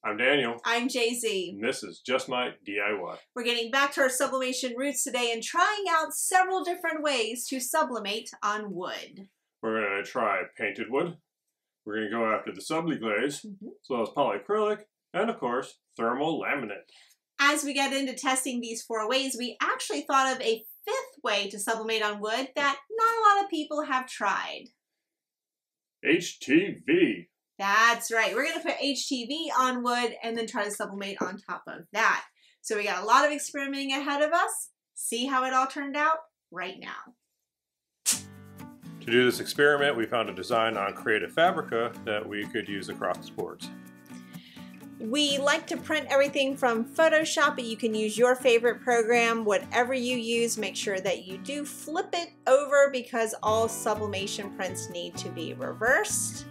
I'm Daniel. I'm Jay-Z. And this is Just My DIY. We're getting back to our sublimation roots today and trying out several different ways to sublimate on wood. We're going to try painted wood. We're going to go after the Subli Glaze, as well as polycrylic, and of course, thermal laminate. As we get into testing these 4 ways, we actually thought of a 5th way to sublimate on wood that not a lot of people have tried. HTV. That's right. We're going to put HTV on wood and then try to sublimate on top of that. So we got a lot of experimenting ahead of us. See how it all turned out right now. To do this experiment, we found a design on Creative Fabrica that we could use across the boards. We like to print everything from Photoshop, but you can use your favorite program. Whatever you use, make sure that you do flip it over because all sublimation prints need to be reversed.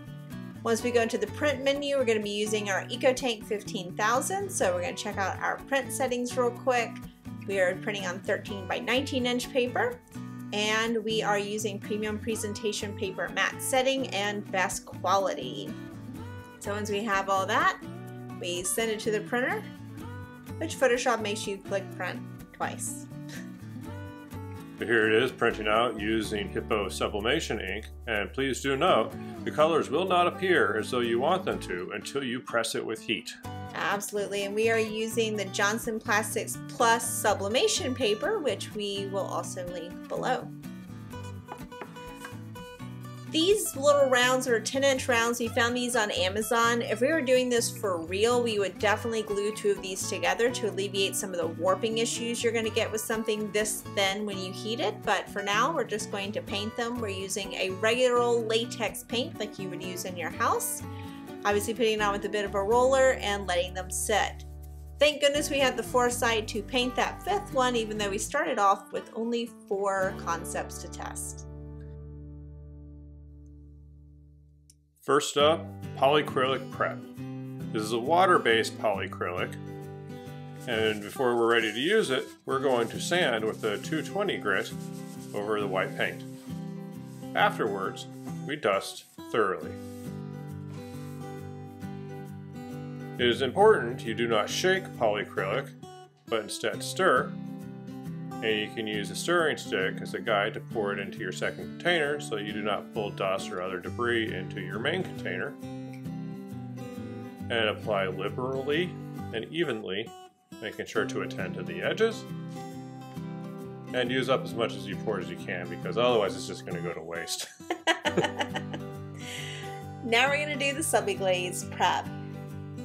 Once we go into the print menu, we're going to be using our EcoTank 15000. So we're going to check out our print settings real quick. We are printing on 13 by 19 inch paper. And we are using premium presentation paper matte setting and best quality. So once we have all that, we send it to the printer, which Photoshop makes you click print twice. Here it is printing out using Hippo sublimation ink, and please do note the colors will not appear as though you want them to until you press it with heat. Absolutely, and we are using the Johnson Plastics Plus sublimation paper, which we will also link below. These little rounds are 10-inch rounds. We found these on Amazon. If we were doing this for real, we would definitely glue 2 of these together to alleviate some of the warping issues you're going to get with something this thin when you heat it. But for now, we're just going to paint them. We're using a regular old latex paint like you would use in your house. Obviously putting it on with a bit of a roller and letting them sit. Thank goodness we had the foresight to paint that 5th one, even though we started off with only 4 concepts to test. First up, polycrylic prep. This is a water-based polycrylic, and before we're ready to use it, we're going to sand with a 220 grit over the white paint. Afterwards, we dust thoroughly. It is important you do not shake polycrylic, but instead stir. And you can use a stirring stick as a guide to pour it into your second container so you do not pull dust or other debris into your main container. And apply liberally and evenly, making sure to attend to the edges. And use up as much as you pour as you can, because otherwise it's just going to go to waste. Now we're going to do the Subli Glaze prep.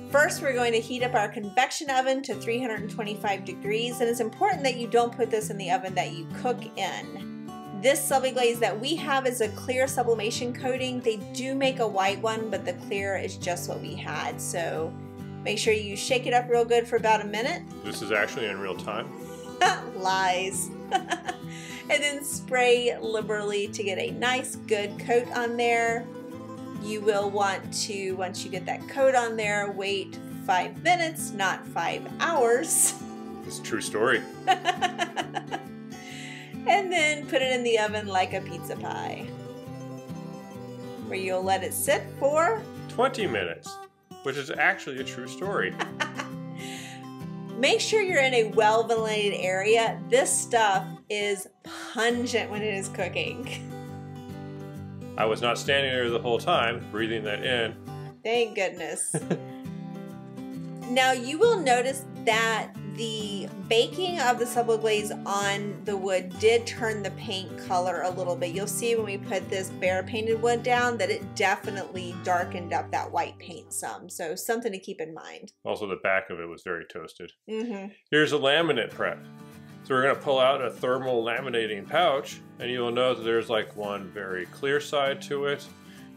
First, we're going to heat up our convection oven to 325 degrees, and it's important that you don't put this in the oven that you cook in. This Subli Glaze that we have is a clear sublimation coating. They do make a white one, but the clear is just what we had. So make sure you shake it up real good for about a minute. This is actually in real time. Lies. And then spray liberally to get a nice good coat on there. You will want to, once you get that coat on there, wait 5 minutes, not 5 hours. It's a true story. And then put it in the oven like a pizza pie, where you'll let it sit for 20 minutes, which is actually a true story. Make sure you're in a well-ventilated area. This stuff is pungent when it is cooking. I was not standing there the whole time, breathing that in. Thank goodness. Now you will notice that the baking of the Subli Glaze on the wood did turn the paint color a little bit. You'll see when we put this bare painted wood down that it definitely darkened up that white paint some. So something to keep in mind. Also the back of it was very toasted. Mm-hmm. Here's a laminate prep. So we're going to pull out a thermal laminating pouch, and you'll know that there's like one very clear side to it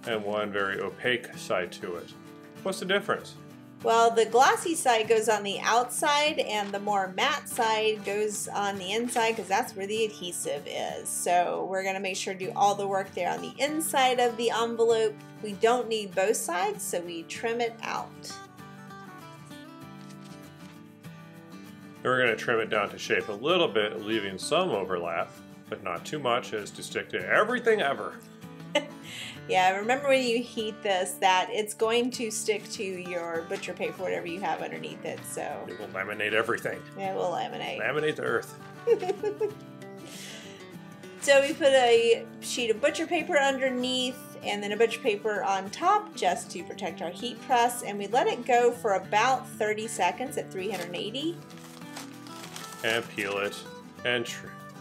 and one very opaque side to it. What's the difference? Well, the glossy side goes on the outside and the more matte side goes on the inside because that's where the adhesive is. So we're going to make sure to do all the work there on the inside of the envelope. We don't need both sides, so we trim it out. And we're going to trim it down to shape a little bit, leaving some overlap, but not too much as to stick to everything ever. Yeah, remember when you heat this that it's going to stick to your butcher paper, whatever you have underneath it, so. It will laminate everything. It will laminate. Laminate the earth. So we put a sheet of butcher paper underneath and then a butcher paper on top just to protect our heat press, and we let it go for about 30 seconds at 380. And peel it, and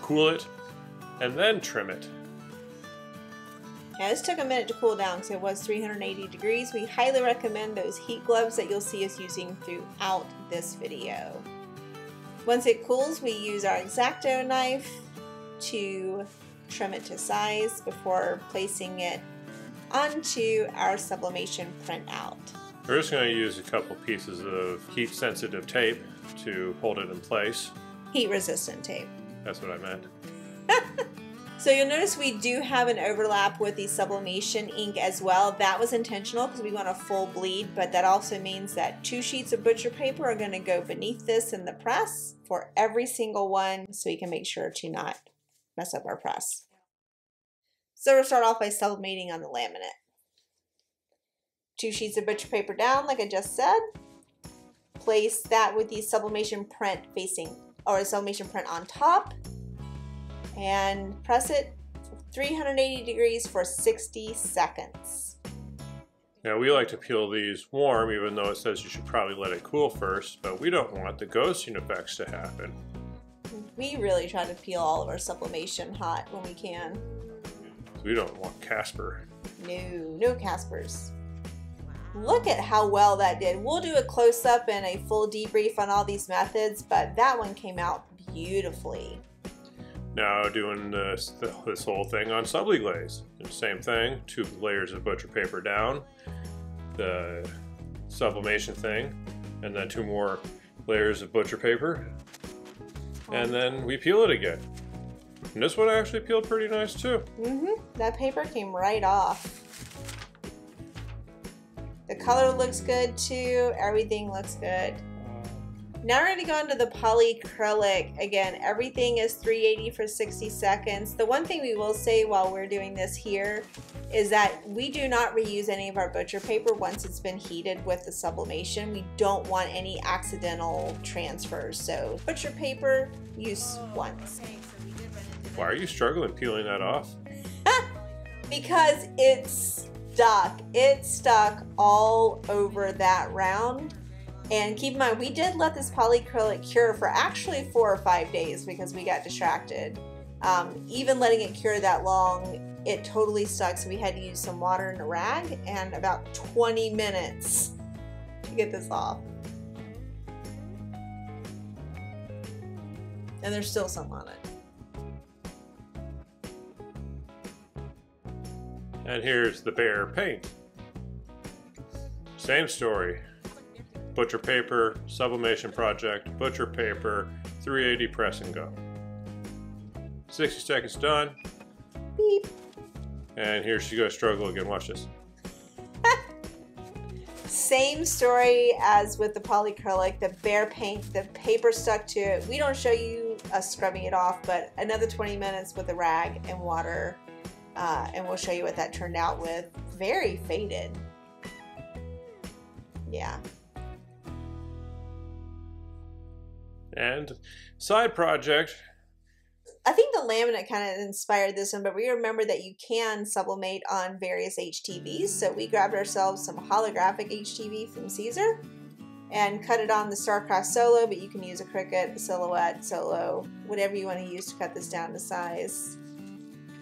cool it, and then trim it. Now this took a minute to cool down because it was 380 degrees. We highly recommend those heat gloves that you'll see us using throughout this video. Once it cools, we use our Exacto knife to trim it to size before placing it onto our sublimation printout. We're just going to use a couple pieces of heat-sensitive tape to hold it in place. Heat-resistant tape. That's what I meant. So you'll notice we do have an overlap with the sublimation ink as well. That was intentional because we want a full bleed, but that also means that 2 sheets of butcher paper are going to go beneath this in the press for every single one, so we can make sure to not mess up our press. So we'll start off by sublimating on the laminate. 2 sheets of butcher paper down, like I just said. Place that with the sublimation print facing, or a sublimation print on top, and press it 380 degrees for 60 seconds. Now we like to peel these warm, even though it says you should probably let it cool first, but we don't want the ghosting effects to happen. We really try to peel all of our sublimation hot when we can. We don't want Casper. No Caspers. Look at how well that did. We'll do a close-up and a full debrief on all these methods, but that one came out beautifully. Now doing this whole thing on Subli Glaze. Same thing, 2 layers of butcher paper down, the sublimation thing, and then 2 more layers of butcher paper, and then we peel it again. And this one actually peeled pretty nice too. That paper came right off. The color looks good too, everything looks good. Now we're going to go into the polycrylic. Again, everything is 380 for 60 seconds. The one thing we will say while we're doing this here is that we do not reuse any of our butcher paper once it's been heated with the sublimation. We don't want any accidental transfers. So butcher paper, use once. Why are you struggling peeling that off? Because it's stuck. It's stuck all over that round. And keep in mind, we did let this polycrylic cure for actually 4 or 5 days because we got distracted. Even letting it cure that long, it totally stuck, so we had to use some water and a rag and about 20 minutes to get this off. And there's still some on it. And here's the bare paint. Same story. Butcher paper, sublimation project, butcher paper, 380 press and go. 60 seconds done. Beep. And here she goes, struggle again. Watch this. Same story as with the polycrylic, the bare paint, the paper stuck to it. We don't show you us scrubbing it off, but another 20 minutes with a rag and water, and we'll show you what that turned out with. Very faded. Yeah. And side project. I think the laminate kind of inspired this one, but we remember that you can sublimate on various HTVs. So we grabbed ourselves some holographic HTV from Caesar and cut it on the StarCraft Solo, but you can use a Cricut, a Silhouette, Solo, whatever you want to use to cut this down to size.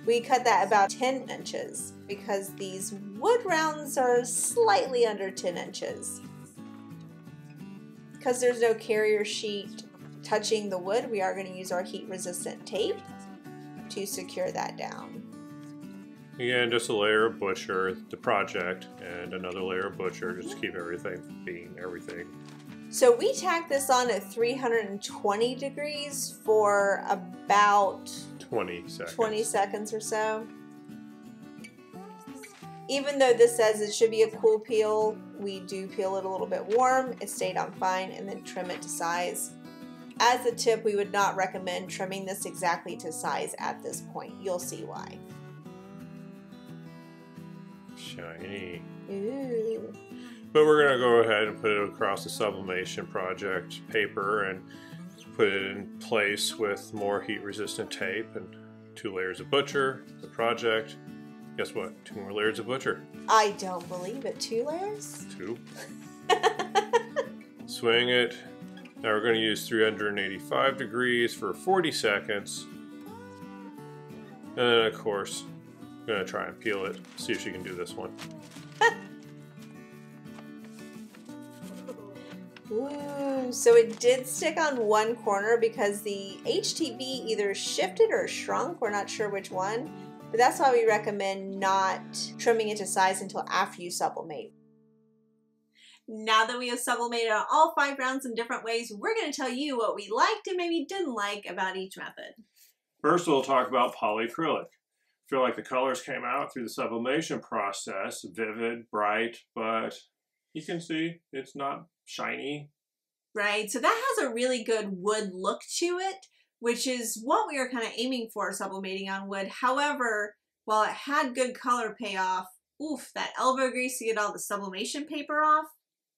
We cut that about 10 inches because these wood rounds are slightly under 10 inches. Because there's no carrier sheet touching the wood, we are going to use our heat resistant tape to secure that down. Again, just a layer of butcher, the project, and another layer of butcher just to keep everything being everything. So we tacked this on at 320 degrees for about 20 seconds. 20 seconds or so. Even though this says it should be a cool peel, we do peel it a little bit warm. It stayed on fine, and then trim it to size. As a tip, we would not recommend trimming this exactly to size at this point. You'll see why. shiny. Ooh. But we're going to go ahead and put it across the sublimation project paper and put it in place with more heat-resistant tape and 2 layers of butcher, the project. Guess what? 2 more layers of butcher. I don't believe it. 2 layers? 2. Swing it. Now we're going to use 385 degrees for 40 seconds. And then, of course, I'm going to try and peel it, see if she can do this one. Ooh, so it did stick on one corner because the HTV either shifted or shrunk. We're not sure which one, but that's why we recommend not trimming it to size until after you sublimate. Now that we have sublimated on all 5 rounds in different ways, we're going to tell you what we liked and maybe didn't like about each method. First, we'll talk about polycrylic. I feel like the colors came out through the sublimation process, vivid, bright, but you can see it's not shiny. Right, so that has a really good wood look to it, which is what we were kind of aiming for sublimating on wood. However, while it had good color payoff, oof, that elbow grease to get all the sublimation paper off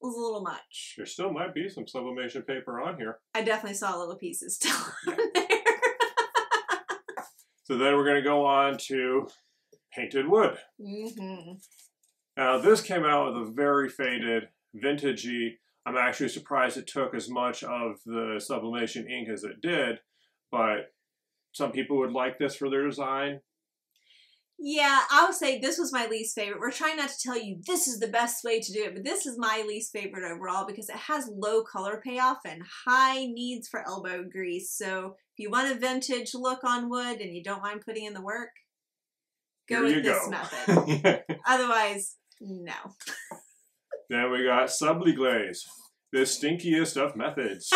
was a little much. There still might be some sublimation paper on here. I definitely saw little pieces still on there. So then we're going to go on to painted wood. Mm-hmm. Now this came out with a very faded, vintagey. I'm actually surprised it took as much of the sublimation ink as it did, but some people would like this for their design. Yeah, I would say this was my least favorite. We're trying not to tell you this is the best way to do it, but this is my least favorite overall because it has low color payoff and high needs for elbow grease. So if you want a vintage look on wood and you don't mind putting in the work, go with this method. Otherwise, no. Then we got Subli Glaze, the stinkiest of methods.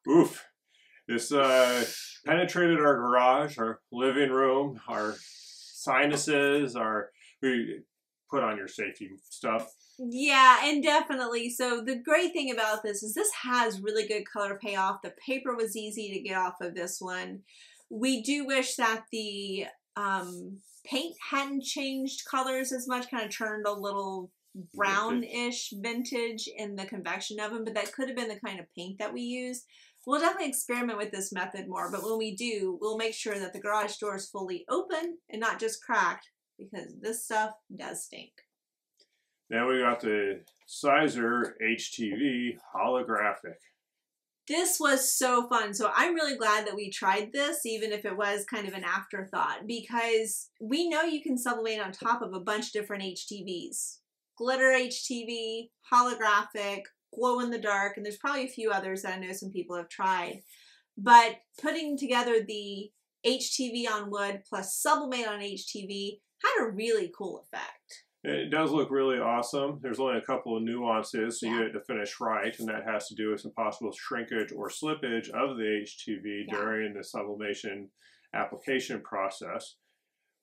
Oof. This penetrated our garage, our living room, our sinuses, we put on your safety stuff. Yeah, and definitely. So the great thing about this is this has really good color payoff. The paper was easy to get off of this one. We do wish that the paint hadn't changed colors as much, kind of turned a little brownish vintage in the convection oven, but that could have been the kind of paint that we used. We'll definitely experiment with this method more, but when we do, we'll make sure that the garage door is fully open and not just cracked, because this stuff does stink. Then we got the Sizer HTV holographic. This was so fun. So I'm really glad that we tried this, even if it was kind of an afterthought, because we know you can sublimate on top of a bunch of different HTVs. Glitter HTV, holographic, glow in the dark, and there's probably a few others that I know some people have tried. But putting together the HTV on wood plus sublimate on HTV had a really cool effect. It does look really awesome. There's only a couple of nuances to get it to finish right, and that has to do with some possible shrinkage or slippage of the HTV during the sublimation application process.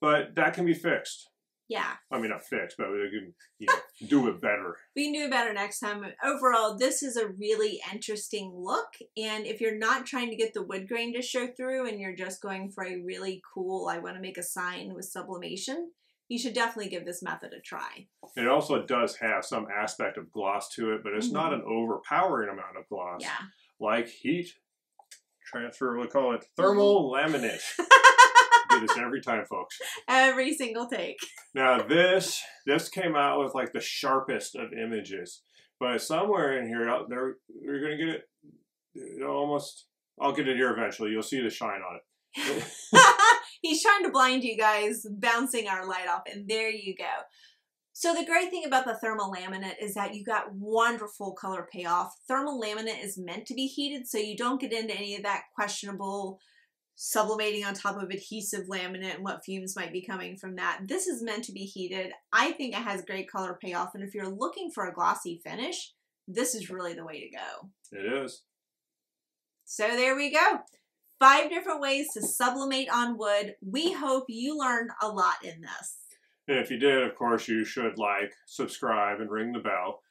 But that can be fixed. Yeah. I mean, not fixed, but we can do it better. We can do it better next time. Overall, this is a really interesting look. And if you're not trying to get the wood grain to show through and you're just going for a really cool, I want to make a sign with sublimation, you should definitely give this method a try. It also does have some aspect of gloss to it, but it's not an overpowering amount of gloss. Yeah. Like heat transfer, we call it thermal laminate. Do this every time, folks. Every single take. Now this came out with like the sharpest of images, but somewhere in here, out there, you're gonna get it almost. I'll get it here eventually. You'll see the shine on it. He's trying to blind you guys, bouncing our light off, and there you go. So the great thing about the thermal laminate is that you got wonderful color payoff. Thermal laminate is meant to be heated, so you don't get into any of that questionable sublimating on top of adhesive laminate and what fumes might be coming from that. This is meant to be heated. I think it has great color payoff, and if you're looking for a glossy finish, this is really the way to go. It is. So there we go. 5 different ways to sublimate on wood. We hope you learned a lot in this. And if you did, of course, you should like, subscribe, and ring the bell.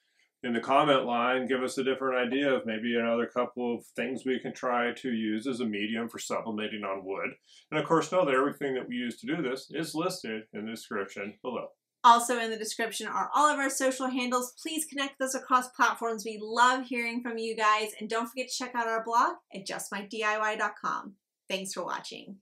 In the comment line, give us a different idea of maybe another couple of things we can try to use as a medium for sublimating on wood. And of course, know that everything that we use to do this is listed in the description below. Also in the description are all of our social handles. Please connect with us across platforms. We love hearing from you guys. And don't forget to check out our blog at justmydiy.com. Thanks for watching.